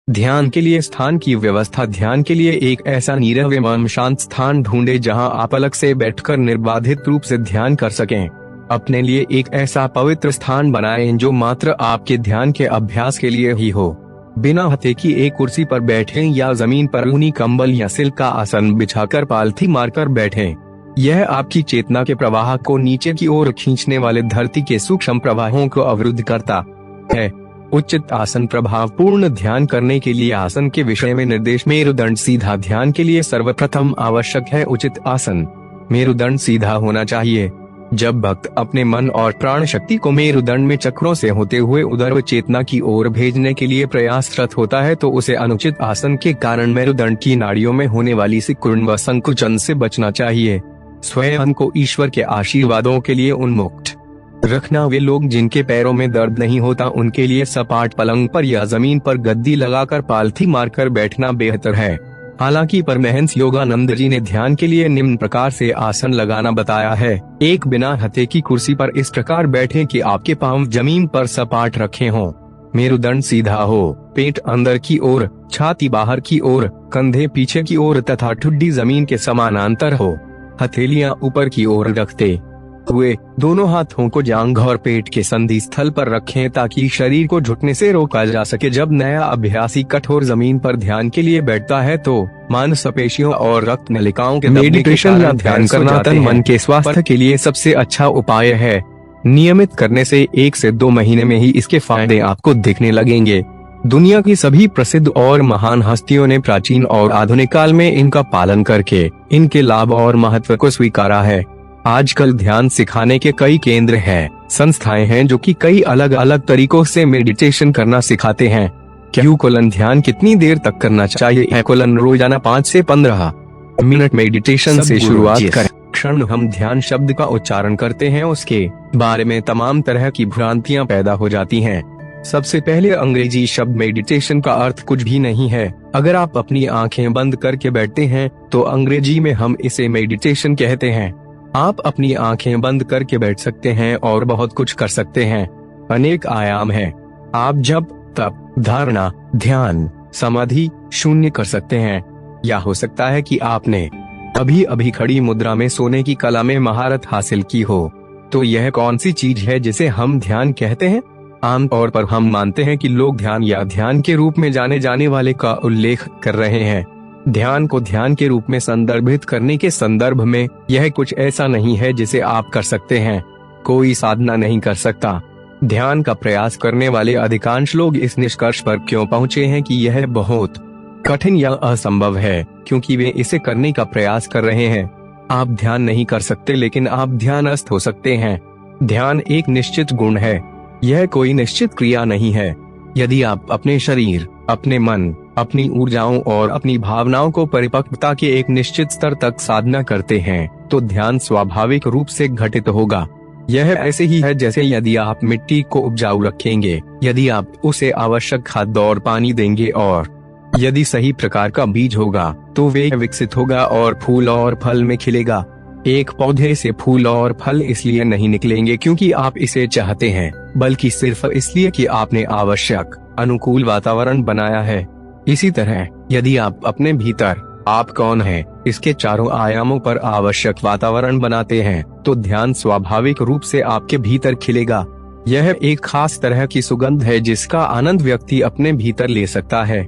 ध्यान के लिए स्थान की व्यवस्था। ध्यान के लिए एक ऐसा नीरव एवं शांत स्थान ढूंढे जहां आप अलग से बैठकर निर्बाधित रूप से ध्यान कर सकें। अपने लिए एक ऐसा पवित्र स्थान बनाएं जो मात्र आपके ध्यान के अभ्यास के लिए ही हो। बिना हथे की एक कुर्सी पर बैठें या जमीन पर ऊनी कंबल या सिल्क का आसन बिछाकर पालथी मारकर बैठें। यह आपकी चेतना के प्रवाह को नीचे की ओर खींचने वाले धरती के सूक्ष्म प्रवाहों को अवरुद्ध करता है। उचित आसन। प्रभावपूर्ण ध्यान करने के लिए आसन के विषय में निर्देश। मेरुदंड सीधा। ध्यान के लिए सर्वप्रथम आवश्यक है उचित आसन। मेरुदंड सीधा होना चाहिए। जब भक्त अपने मन और प्राण शक्ति को मेरुदंड में चक्रों से होते हुए उदर चेतना की ओर भेजने के लिए प्रयासरत होता है तो उसे अनुचित आसन के कारण मेरुदंड की नाड़ियों में होने वाली सिकुड़न व संकुचन से बचना चाहिए। स्वयं को ईश्वर के आशीर्वादों के लिए उन्मुक्त रखना। वे लोग जिनके पैरों में दर्द नहीं होता उनके लिए सपाट पलंग पर या जमीन पर गद्दी लगाकर पालथी मारकर बैठना बेहतर है। हालांकि परमहंस योगानंद जी ने ध्यान के लिए निम्न प्रकार से आसन लगाना बताया है। एक बिना हथे की कुर्सी पर इस प्रकार बैठें कि आपके पांव जमीन पर सपाट रखे हों। मेरुदंड सीधा हो। पेट अंदर की ओर, छाती बाहर की ओर, कंधे पीछे की ओर तथा ठुड्डी जमीन के समानांतर हो। हथेलियां ऊपर की ओर रखते हुए दोनों हाथों को जांघ और पेट के संधि स्थल पर रखें ताकि शरीर को झुकने से रोका जा सके। जब नया अभ्यासी कठोर जमीन पर ध्यान के लिए बैठता है तो मांसपेशियों और रक्त नलिकाओं के मेडिटेशन या ध्यान करना तन मन के स्वास्थ्य के लिए सबसे अच्छा उपाय है। नियमित करने से 1 से 2 महीने में ही इसके फायदे आपको दिखने लगेंगे। दुनिया की सभी प्रसिद्ध और महान हस्तियों ने प्राचीन और आधुनिक काल में इनका पालन करके इनके लाभ और महत्व को स्वीकारा है। आजकल ध्यान सिखाने के कई केंद्र हैं, संस्थाएं हैं जो कि कई अलग अलग तरीकों से मेडिटेशन करना सिखाते हैं। ध्यान कितनी देर तक करना चाहिए? रोजाना 5 से 15 मिनट मेडिटेशन से शुरुआत करें। क्षण हम ध्यान शब्द का उच्चारण करते हैं उसके बारे में तमाम तरह की भ्रांतियां पैदा हो जाती हैं। सबसे पहले अंग्रेजी शब्द मेडिटेशन का अर्थ कुछ भी नहीं है। अगर आप अपनी आंखें बंद करके बैठते हैं तो अंग्रेजी में हम इसे मेडिटेशन कहते हैं। आप अपनी आंखें बंद करके बैठ सकते हैं और बहुत कुछ कर सकते हैं। अनेक आयाम हैं। आप जब तप, धारणा, ध्यान, समाधि, शून्य कर सकते हैं। या हो सकता है कि आपने अभी अभी खड़ी मुद्रा में सोने की कला में महारत हासिल की हो। तो यह कौन सी चीज है जिसे हम ध्यान कहते हैं? आमतौर पर हम मानते हैं कि लोग ध्यान या ध्यान के रूप में जाने जाने वाले का उल्लेख कर रहे हैं। ध्यान को ध्यान के रूप में संदर्भित करने के संदर्भ में यह कुछ ऐसा नहीं है जिसे आप कर सकते हैं। कोई साधना नहीं कर सकता। ध्यान का प्रयास करने वाले अधिकांश लोग इस निष्कर्ष पर क्यों पहुँचे हैं कि यह बहुत कठिन या असंभव है? क्योंकि वे इसे करने का प्रयास कर रहे हैं। आप ध्यान नहीं कर सकते लेकिन आप ध्यानस्थ हो सकते हैं। ध्यान एक निश्चित गुण है, यह कोई निश्चित क्रिया नहीं है। यदि आप अपने शरीर, अपने मन, अपनी ऊर्जाओं और अपनी भावनाओं को परिपक्वता के एक निश्चित स्तर तक साधना करते हैं तो ध्यान स्वाभाविक रूप से घटित होगा। यह ऐसे ही है जैसे यदि आप मिट्टी को उपजाऊ रखेंगे, यदि आप उसे आवश्यक खाद और पानी देंगे और यदि सही प्रकार का बीज होगा तो वे विकसित होगा और फूल और फल में खिलेगा। एक पौधे से फूल और फल इसलिए नहीं निकलेंगे क्योंकि आप इसे चाहते हैं, बल्कि सिर्फ इसलिए कि आपने आवश्यक अनुकूल वातावरण बनाया है। इसी तरह यदि आप अपने भीतर आप कौन हैं इसके चारों आयामों पर आवश्यक वातावरण बनाते हैं तो ध्यान स्वाभाविक रूप से आपके भीतर खिलेगा। यह एक खास तरह की सुगंध है जिसका आनंद व्यक्ति अपने भीतर ले सकता है।